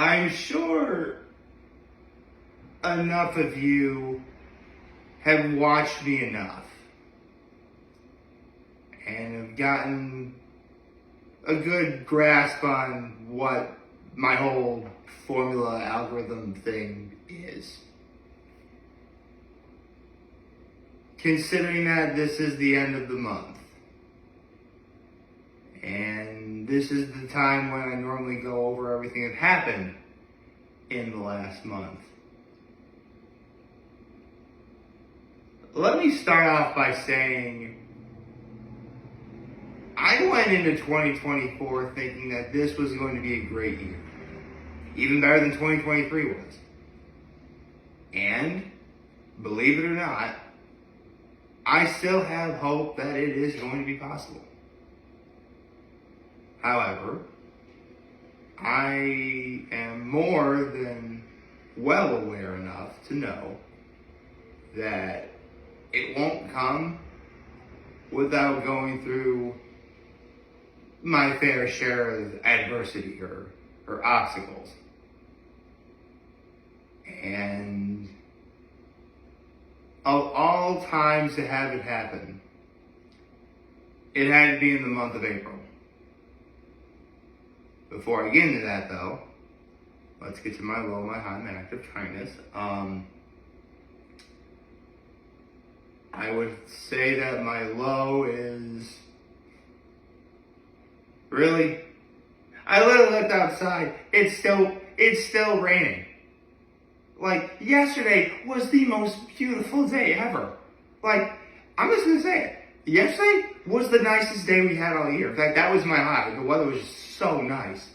I'm sure enough of you have watched me enough and have gotten a good grasp on what my whole formula algorithm thing is. Considering that this is the end of the month, and this is the time when I normally go over everything that happened in the last month. Let me start off by saying I went into 2024 thinking that this was going to be a great year. Even better than 2023 was. And, believe it or not, I still have hope that it is going to be possible. However, I am more than well aware enough to know that it won't come without going through my fair share of adversity or obstacles. And of all times to have it happen, it had to be in the month of April. Before I get into that though, let's get to my low, my high, my act of kindness. I would say that my low is really, I literally looked outside. It's still raining. Like, yesterday was the most beautiful day ever. Like, I'm just gonna say it. Yesterday was the nicest day we had all year. In fact, that was my high. The weather was just so nice.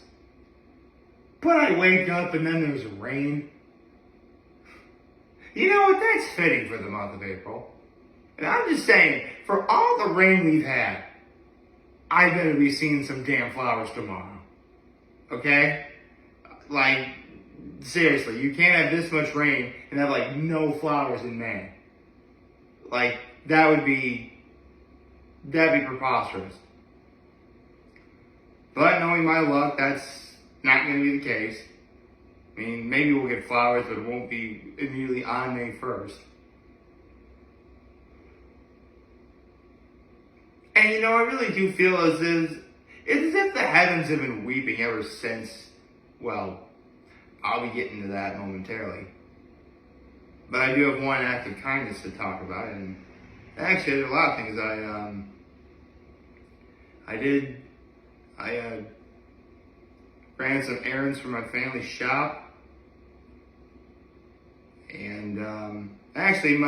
But I wake up and then there's rain. You know what? That's fitting for the month of April. And I'm just saying, for all the rain we've had, I better be seeing some damn flowers tomorrow. Okay? Like, seriously, you can't have this much rain and have like no flowers in May. Like, that'd be preposterous. But knowing my luck, that's not going to be the case. I mean, maybe we'll get flowers, but it won't be immediately on May 1st. And you know, I really do feel as if the heavens have been weeping ever since, well, I'll be getting to that momentarily. But I do have one act of kindness to talk about, and actually there's a lot of things I ran some errands for my family shop, and actually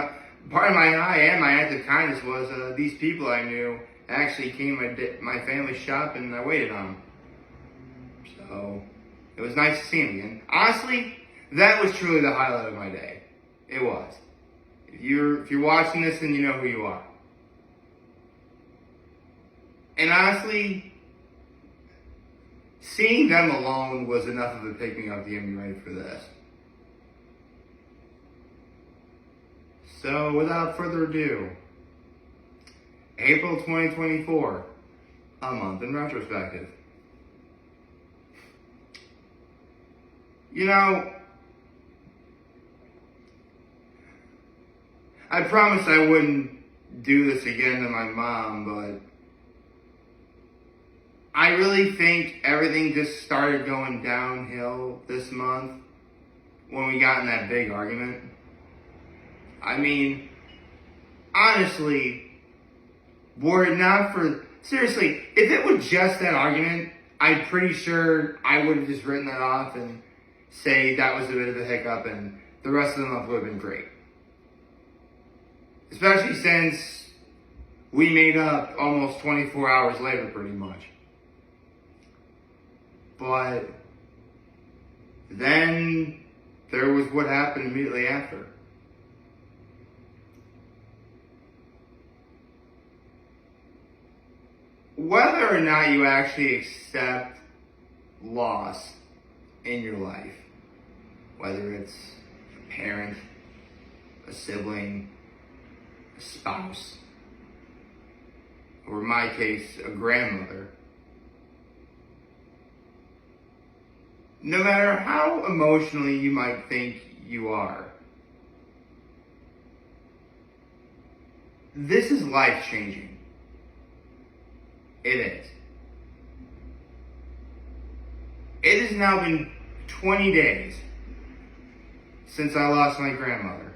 part of my high and my act of kindness was these people I knew actually came to my family shop and I waited on them. So it was nice to see them again. Honestly, that was truly the highlight of my day. It was. If you're watching this, then you know who you are. And honestly, seeing them alone was enough of a pick-me-up to get me ready for this. So, without further ado, April 2024, a month in retrospective. You know, I promised I wouldn't do this again to my mom, but I really think everything just started going downhill this month when we got in that big argument. I mean, honestly, were it not for, seriously, if it was just that argument, I'm pretty sure I would have just written that off and say that was a bit of a hiccup and the rest of the month would have been great. Especially since we made up almost 24 hours later, pretty much. But then there was what happened immediately after. Whether or not you actually accept loss in your life, whether it's a parent, a sibling, a spouse, or in my case, a grandmother, no matter how emotionally you might think you are, this is life-changing. It is. It has now been 20 days since I lost my grandmother.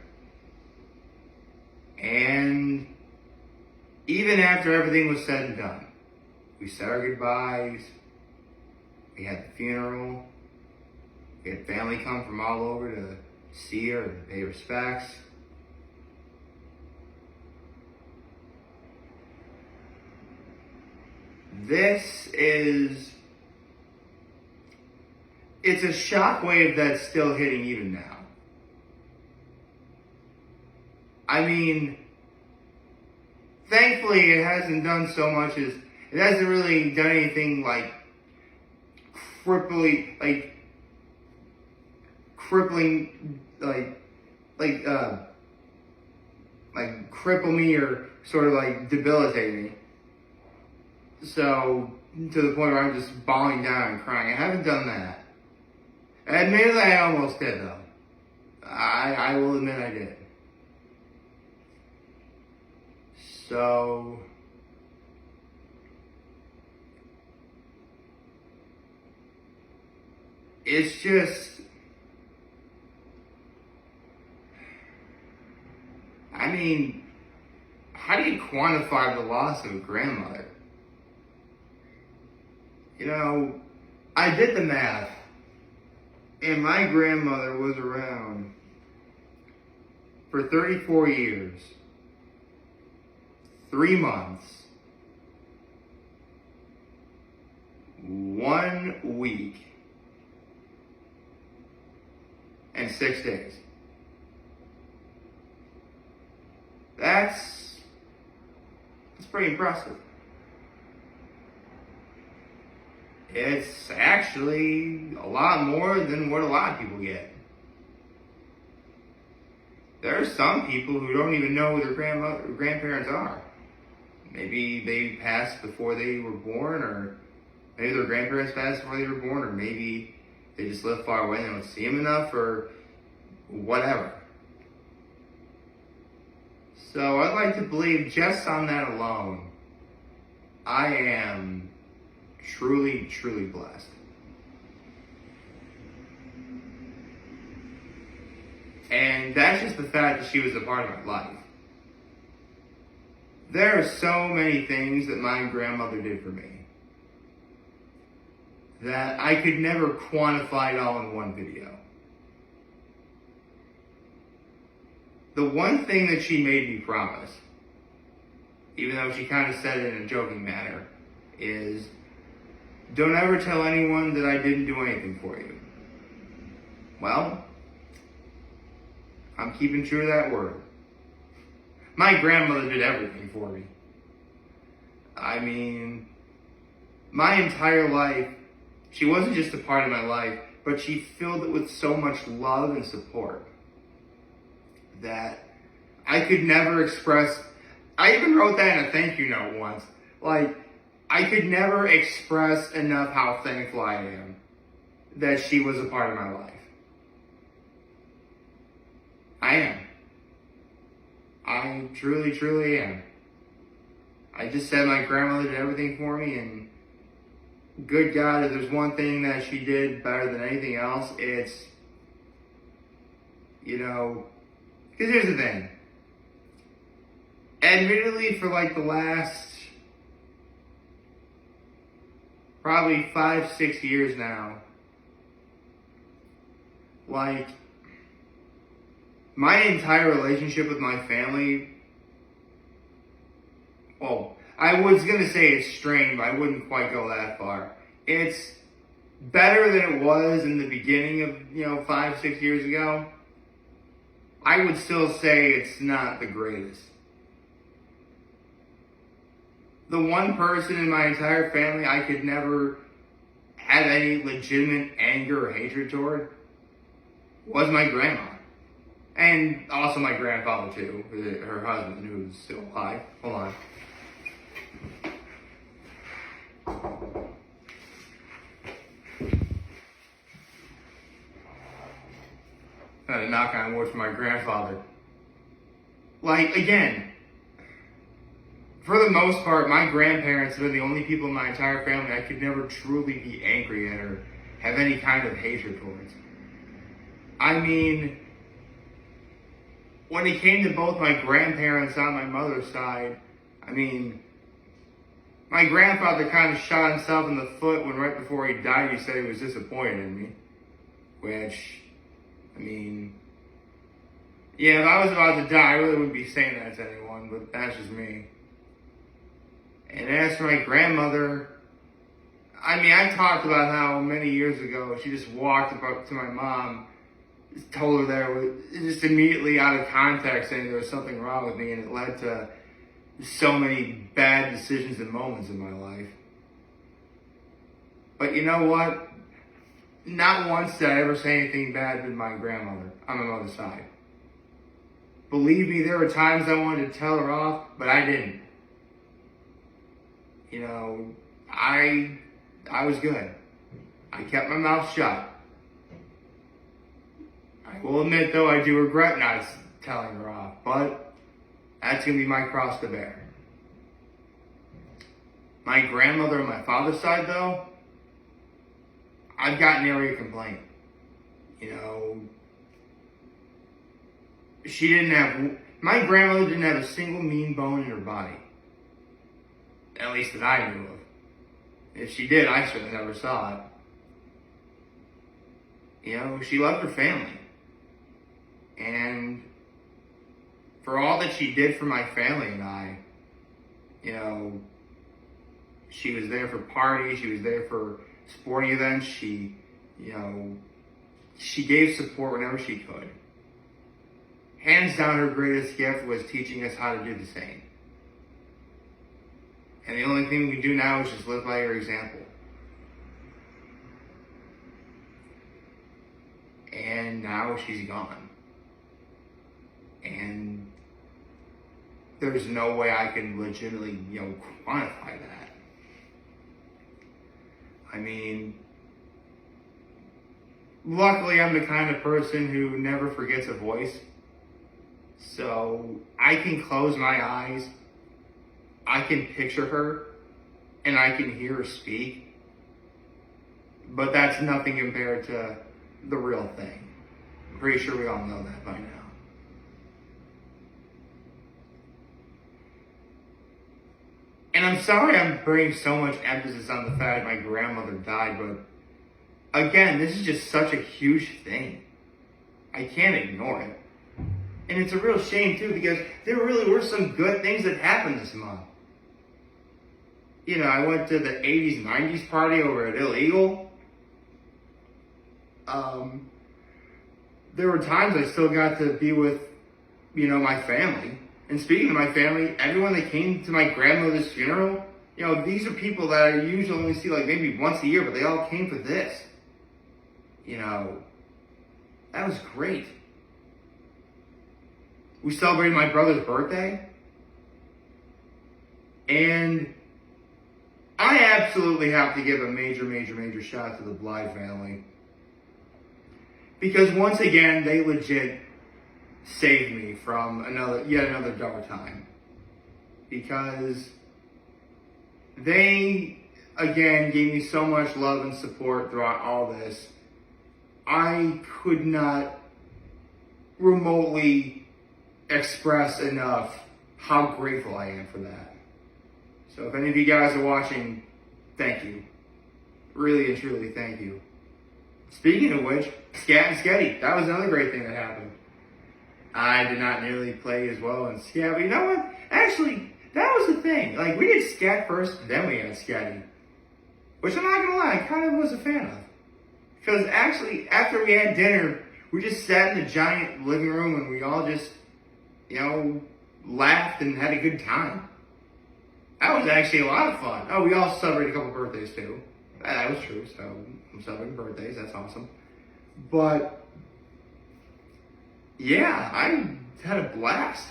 And even after everything was said and done, we said our goodbyes, we had the funeral, we had family come from all over to see her and pay respects. It's a shockwave that's still hitting even now. I mean, thankfully it hasn't done so much as, it hasn't really done anything like crippling, cripple me or sort of like debilitate me. So, to the point where I'm just bawling down and crying. I haven't done that. Admittedly, I almost did though. I will admit I did. So, it's just, I mean, how do you quantify the loss of a grandmother? You know, I did the math, and my grandmother was around for 34 years, 3 months, 1 week, and 6 days. That's pretty impressive. It's actually a lot more than what a lot of people get. There are some people who don't even know who their grandparents are. Maybe they passed before they were born, or maybe their grandparents passed before they were born, or maybe they just live far away and they don't see them enough, or whatever. So I'd like to believe just on that alone, I am truly, truly blessed. And that's just the fact that she was a part of my life. There are so many things that my grandmother did for me that I could never quantify it all in one video. The one thing that she made me promise, even though she kind of said it in a joking manner, is don't ever tell anyone that I didn't do anything for you. Well, I'm keeping true to that word. My grandmother did everything for me. I mean, my entire life, she wasn't just a part of my life, but she filled it with so much love and support that I could never express. I even wrote that in a thank you note once. I could never express enough how thankful I am that she was a part of my life. I am. I truly, truly am. I just said my grandmother did everything for me, and good God, if there's one thing that she did better than anything else, it's, because here's the thing. Admittedly, for the last probably 5-6 years now, my entire relationship with my family, well, I was going to say it's strained, but I wouldn't quite go that far. It's better than it was in the beginning of, 5-6 years ago. I would still say it's not the greatest. The one person in my entire family I could never have any legitimate anger or hatred toward was my grandma. And also my grandfather too, her husband, who's still alive. Hold on. to knock on wood for my grandfather. Like, again, for the most part, my grandparents have been the only people in my entire family I could never truly be angry at or have any kind of hatred towards. I mean, when it came to both my grandparents on my mother's side, I mean, my grandfather kind of shot himself in the foot when right before he died he said he was disappointed in me. Which, I mean, yeah, if I was about to die, I really wouldn't be saying that to anyone, but that's just me. And as for my grandmother, I mean, I talked about how many years ago she just walked up to my mom, told her there was just immediately out of context saying there was something wrong with me, and it led to so many bad decisions and moments in my life. But you know what? Not once did I ever say anything bad to my grandmother on my mother's side. Believe me, there were times I wanted to tell her off, but I didn't. You know, I was good. I kept my mouth shut. I will admit, though, I do regret not telling her off, but that's going to be my cross to bear. My grandmother on my father's side, though, I've got nary a complaint. You know, my grandmother didn't have a single mean bone in her body. At least that I knew of. If she did, I certainly never saw it. You know, she loved her family. And for all that she did for my family and I, you know, she was there for parties, she was there for sporting events, she gave support whenever she could. Hands down, her greatest gift was teaching us how to do the same. And the only thing we do now is just live by her example. And now she's gone. And there's no way I can legitimately, quantify that. I mean, luckily I'm the kind of person who never forgets a voice. So I can close my eyes, I can picture her, and I can hear her speak. But that's nothing compared to the real thing. I'm pretty sure we all know that by now. And I'm sorry I'm bringing so much emphasis on the fact my grandmother died, but again, this is just such a huge thing. I can't ignore it. And it's a real shame too, because there really were some good things that happened this month. You know, I went to the 80s, 90s party over at Illegal. There were times I still got to be with, my family. And speaking of my family, everyone that came to my grandmother's funeral, these are people that I usually only see like maybe once a year, but they all came for this. That was great. We celebrated my brother's birthday. And I absolutely have to give a major, major, major shout out to the Blythe family. Because once again, they legit saved me from yet another dark time. Because they, again, gave me so much love and support throughout all this. I could not remotely express enough how grateful I am for that. So if any of you guys are watching, thank you. Really and truly, thank you. Speaking of which, Scat and Sketty, that was another great thing that happened. I did not nearly play as well in Scat, but you know what? Actually, that was the thing. Like, we did Scat first, then we had Sketty. Which I'm not gonna lie, I kind of was a fan of. Because actually, after we had dinner, we just sat in the giant living room and we all just, laughed and had a good time. That was actually a lot of fun. Oh, we all celebrated a couple birthdays too. That was true, so I'm celebrating birthdays, that's awesome. But, yeah, I had a blast.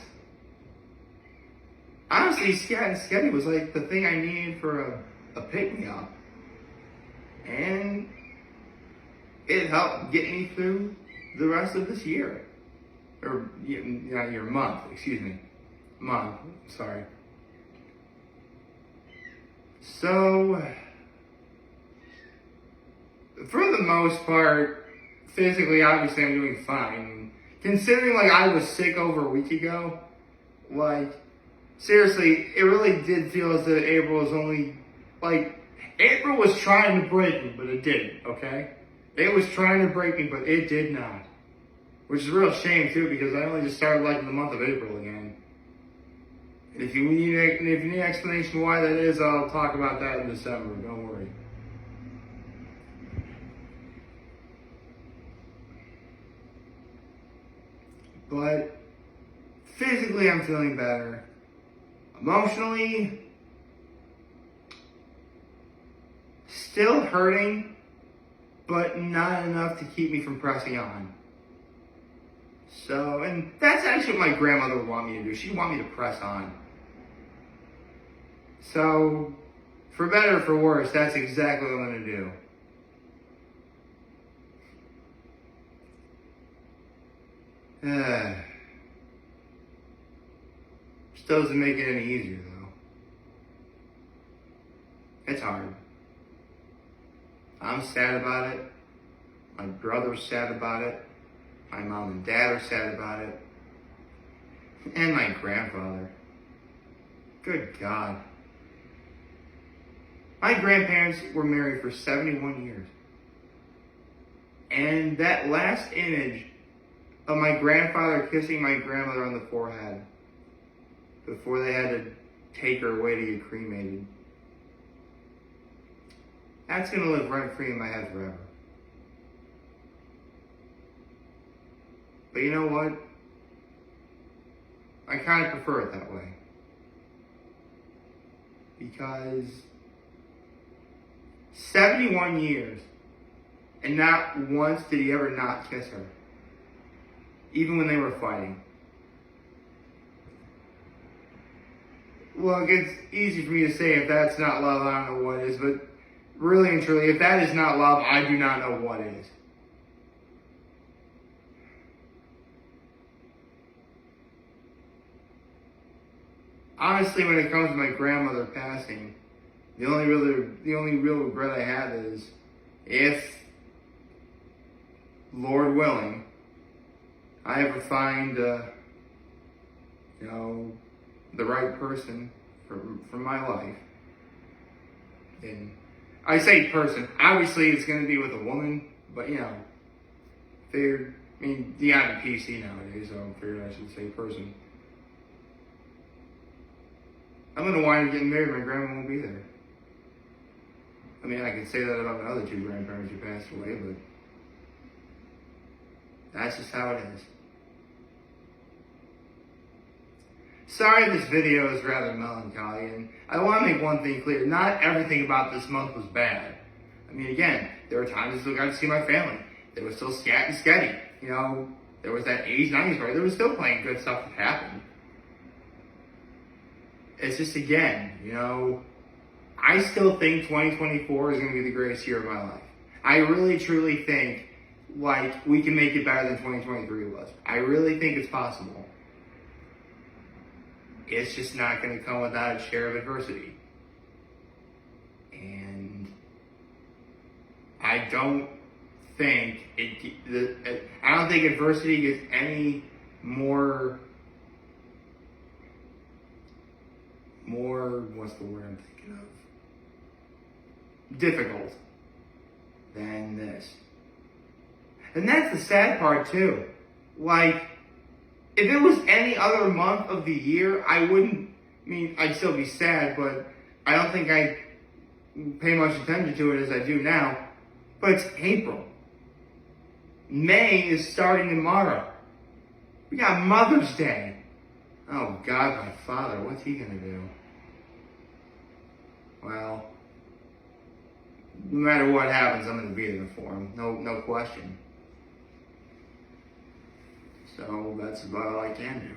Honestly, Scat and Sketty was like the thing I needed for a pick-me-up. And it helped get me through the rest of this year. Or, not year, month, excuse me. Month, sorry. So, for the most part, physically, obviously, I'm doing fine. Considering, like, I was sick over a week ago, like, seriously, it really did feel as though April was only, like, April was trying to break me, but it didn't, okay? It was trying to break me, but it did not. Which is a real shame, too, because I only just started liking the month of April again. And if you need an explanation why that is, I'll talk about that in December, don't worry. But physically, I'm feeling better. Emotionally, still hurting, but not enough to keep me from pressing on. So, and that's actually what my grandmother would want me to do. She'd want me to press on. So, for better or for worse, that's exactly what I'm going to do. Still doesn't make it any easier, though. It's hard. I'm sad about it. My brother's sad about it. My mom and dad are sad about it. And my grandfather. Good God. My grandparents were married for 71 years. And that last image of my grandfather kissing my grandmother on the forehead before they had to take her away to get cremated, that's going to live rent-free in my head forever. But you know what? I kind of prefer it that way. Because 71 years, and not once did he ever not kiss her. Even when they were fighting. Look, it's easy for me to say if that's not love, I don't know what is, but really and truly, if that is not love, I do not know what is. Honestly, when it comes to my grandmother passing, the only real regret I have is if, Lord willing, I ever find, the right person for my life. And I say person, obviously it's going to be with a woman, but you know, I'm PC nowadays, so I figured I should say person. I'm going to wind up getting married, my grandma won't be there. I mean, I could say that about my other two grandparents who passed away, but that's just how it is. Sorry this video is rather melancholy, and I want to make one thing clear. Not everything about this month was bad. I mean, again, there were times I still got to see my family. They were still scat and sketty. You know, there was that 80s, 90s party. There was still plenty good stuff that happened. It's just, again, I still think 2024 is going to be the greatest year of my life. I really, truly think, we can make it better than 2023 was. I really think it's possible. It's just not going to come without a share of adversity. And I don't think adversity gets any more, what's the word I'm thinking of? Difficult than this. And that's the sad part too. If it was any other month of the year, I'd still be sad, but I don't think I'd pay much attention to it as I do now. But it's April. May is starting tomorrow. We got Mother's Day. Oh God, my father, what's he gonna do? Well, no matter what happens, I'm gonna be there for him. No question. So that's about all I can do.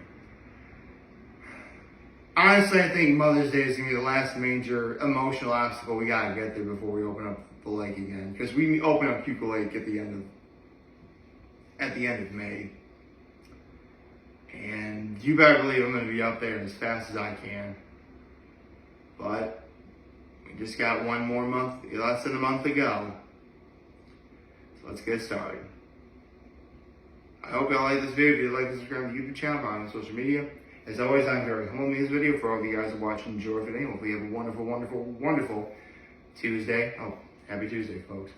Honestly, I think Mother's Day is going to be the last major emotional obstacle we got to get through before we open up the lake again. Because we open up Puka Lake at the at the end of May. And you better believe I'm going to be up there as fast as I can. But we just got one more month, less than a month to go. So let's get started. I hope y'all like this video. If you like, subscribe to the YouTube channel, follow me on social media. As always, I'm very humble in this video. For all of you guys who are watching, enjoy today. Hopefully you have a wonderful, wonderful, wonderful Tuesday. Oh, happy Tuesday, folks.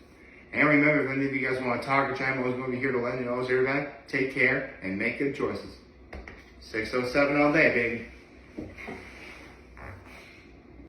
And remember, if any of you guys want to talk or chime, I'm always going to be here to lend you always here back. Take care and make good choices. 607 all day, baby.